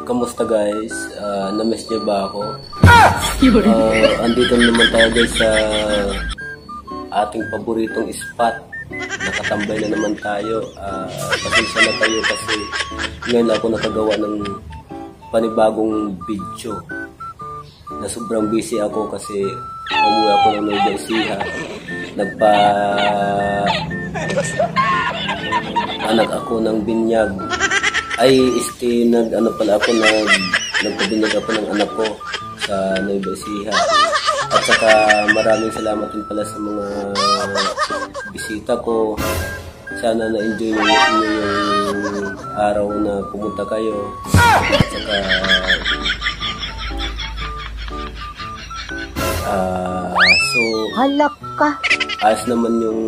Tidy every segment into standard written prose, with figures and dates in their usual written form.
Kamusta guys? Na-miss niyo ba ako? Andito naman tayo guys sa ating paboritong spot. Nakatambay na naman tayo. Pasensya na tayo kasi ngayon ako nakagawa ng panibagong video. Na sobrang busy ako kasi umuwi ako ng Nueva Ecija. Anak ako ng binyag. Nagpabinyag ako ng anak ko sa Nueva Ecija. At saka maraming salamat din pala sa mga bisita ko. Sana na-enjoy niyo yung araw na pumunta kayo. At saka halak ka. Ayos naman yung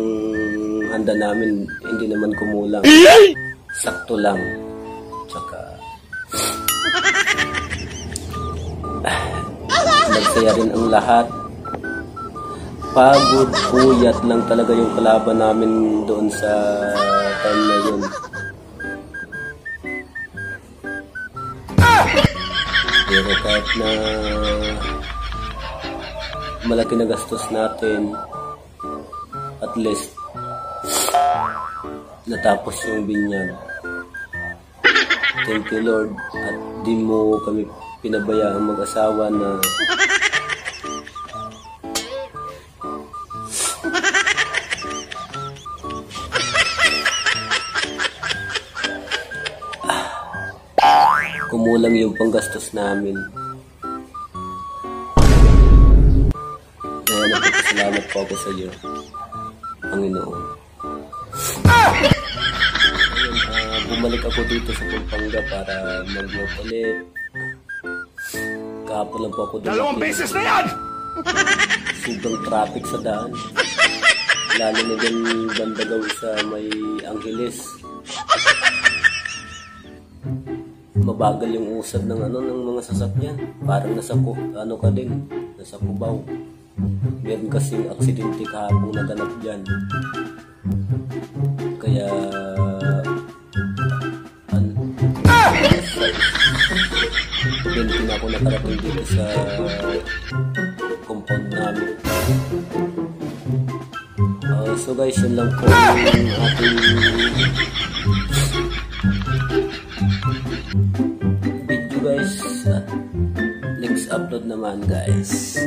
handa namin, hindi naman kumulang. Sakto lang. Tsaka nagsaya rin ang lahat. Pagod, puyat lang talaga yung kalaban namin doon sa time na yun. Pero kahit na malaki na gastos natin, at least natapos yung binyag. Thank you Lord, at di mo kami pinabayaang mag-asawa na kumulang yung panggastos namin. Kaya nagpapasalamat po ako sa iyo, Panginoon. Bumalik ako dito sa Pampanga para mag-work ulit. Kahapon lang po ako doon. 2 beses na yan! Sobrang traffic sa daan. Lalo na din banda gawin sa may Angeles. Mabagal yung usad ng mga sasakyan. Parang nasa Cubao. Meron kasing aksidente kahapon naganap dyan. Kaya hindi na ako nakarating dito sa compound namin. So guys, yun lang po yung ating video guys. Next upload naman guys.